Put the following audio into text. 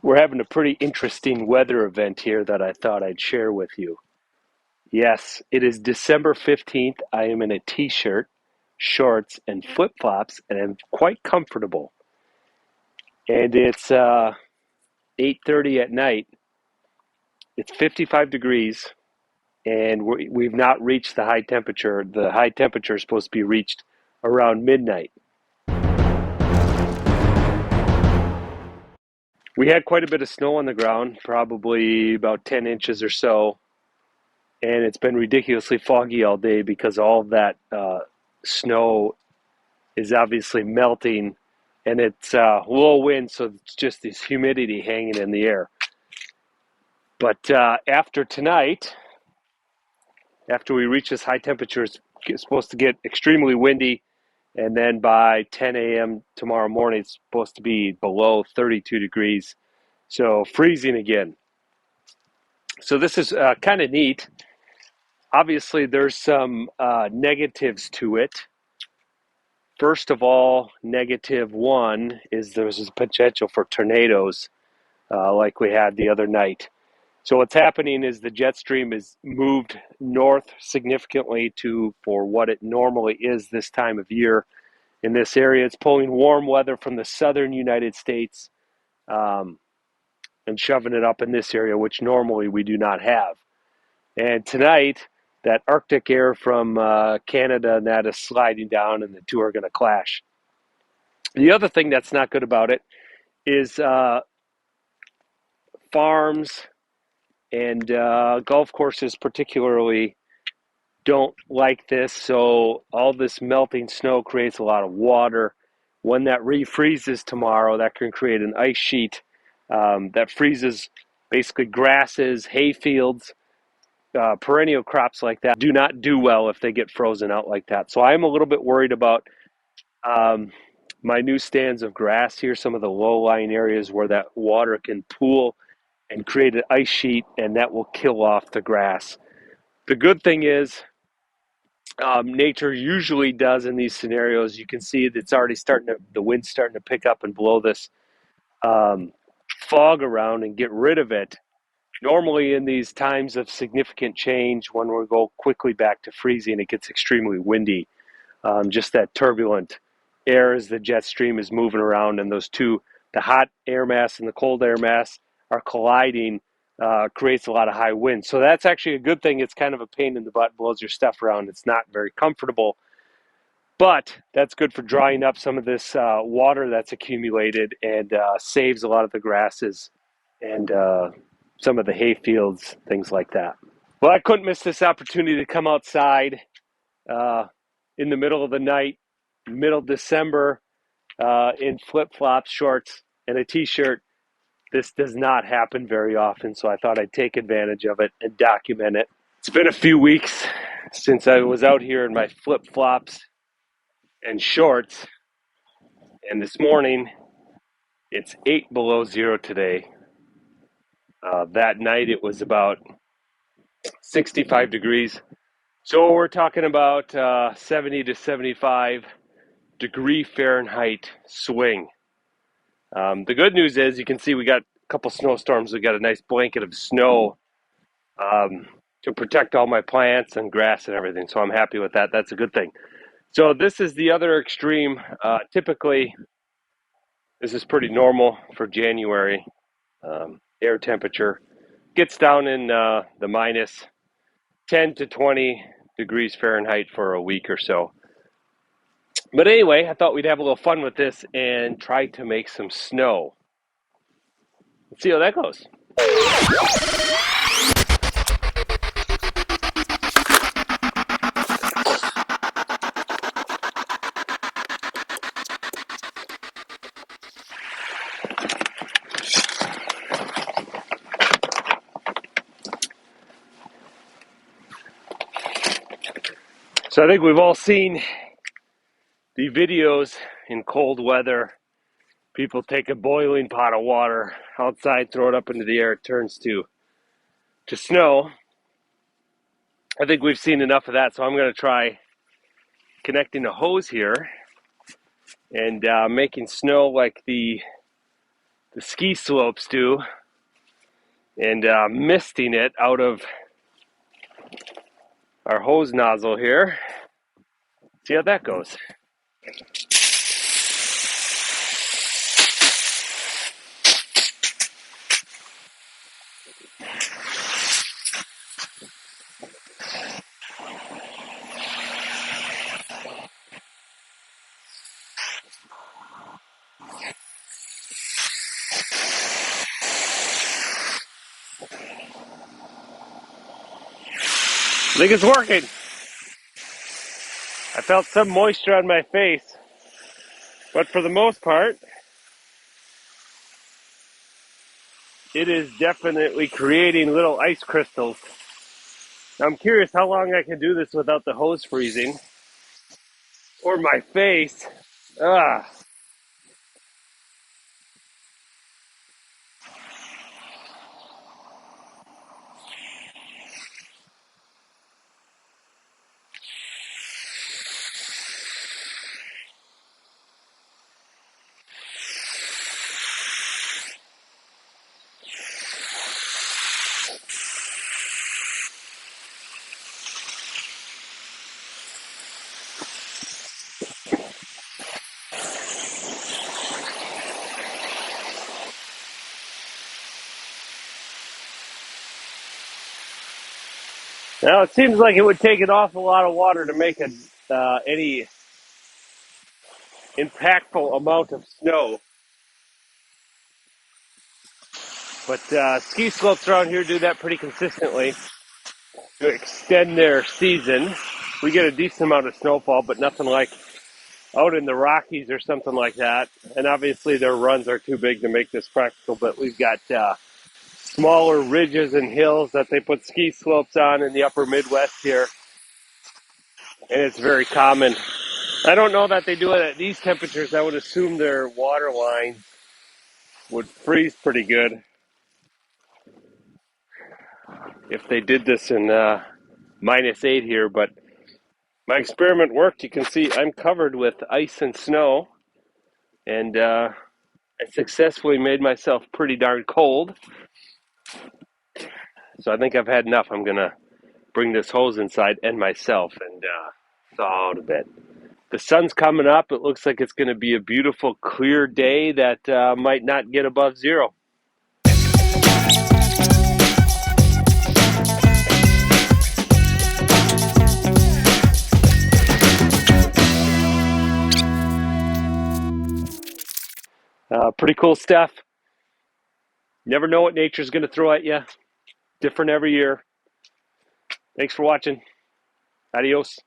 We're having a pretty interesting weather event here that I thought I'd share with you. Yes, it is December 15th. I am in a t-shirt, shorts, and flip-flops, and I'm quite comfortable. And it's 8:30 at night. It's 55 degrees, and we've not reached the high temperature. The high temperature is supposed to be reached around midnight. We had quite a bit of snow on the ground, probably about 10 inches or so, and it's been ridiculously foggy all day because all of that snow is obviously melting, and it's low wind, so it's just this humidity hanging in the air. But after tonight, after we reach this high temperature, it's supposed to get extremely windy, and then by 10 a.m. tomorrow morning, it's supposed to be below 32 degrees, so freezing again. So this is kind of neat. Obviously, there's some negatives to it. First of all, negative one is there's a potential for tornadoes like we had the other night. So what's happening is the jet stream is moved north significantly to for what it normally is this time of year in this area. It's pulling warm weather from the southern United States um, and shoving it up in this area, which normally we do not have. And tonight, that Arctic air from Canada and that is sliding down, and the two are going to clash. The other thing that's not good about it is farms and golf courses, particularly, don't like this. So, all this melting snow creates a lot of water. When that refreezes tomorrow, that can create an ice sheet that freezes basically grasses, hay fields, perennial crops like that do not do well if they get frozen out like that. So I'm a little bit worried about um, my new stands of grass here, some of the low-lying areas where that water can pool and create an ice sheet, and that will kill off the grass. The good thing is, nature usually does in these scenarios. You can see it's already the wind's starting to pick up and blow this um, fog around and get rid of it. Normally, in these times of significant change, when we go quickly back to freezing, it gets extremely windy. Just that turbulent air as the jet stream is moving around, and those two, the hot air mass and the cold air mass, are colliding, creates a lot of high wind. So that's actually a good thing. It's kind of a pain in the butt, blows your stuff around. It's not very comfortable, but that's good for drying up some of this water that's accumulated and saves a lot of the grasses and some of the hay fields, things like that. Well, I couldn't miss this opportunity to come outside uh, in the middle of the night, middle December, in flip flops, shorts, and a t shirt. This does not happen very often, so I thought I'd take advantage of it and document it. It's been a few weeks since I was out here in my flip flops and shorts, and this morning it's 8 below 0 today. That night it was about 65 degrees. So we're talking about 70 to 75 degree Fahrenheit swing. The good news is you can see we got a couple snowstorms. We got a nice blanket of snow to protect all my plants and grass and everything. So I'm happy with that. That's a good thing. So this is the other extreme. Typically, this is pretty normal for January. Air temperature gets down in the minus 10 to 20 degrees Fahrenheit for a week or so. But anyway, I thought we'd have a little fun with this and try to make some snow. Let's see how that goes. So I think we've all seen the videos in cold weather. People take a boiling pot of water outside, throw it up into the air, it turns to snow. I think we've seen enough of that, so I'm going to try connecting a hose here and making snow like the the ski slopes do, and misting it out of our hose nozzle here. See how that goes. I think it's working. I felt some moisture on my face, but for the most part, it is definitely creating little ice crystals. I'm curious how long I can do this without the hose freezing or my face. Ah, now it seems like it would take an awful lot of water to make any impactful amount of snow. But ski slopes around here do that pretty consistently to extend their season. We get a decent amount of snowfall, but nothing like out in the Rockies or something like that. And obviously their runs are too big to make this practical, but we've got smaller ridges and hills that they put ski slopes on in the upper Midwest here. And it's very common. I don't know that they do it at these temperatures. I would assume their water line would freeze pretty good if they did this in -8 here. But my experiment worked. You can see I'm covered with ice and snow. And I successfully made myself pretty darn cold. So I think I've had enough. I'm going to bring this hose inside and myself and thaw out a bit. The sun's coming up. It looks like it's going to be a beautiful, clear day that might not get above zero. Pretty cool stuff. Never know what nature's going to throw at you. Different every year. Thanks for watching. Adios.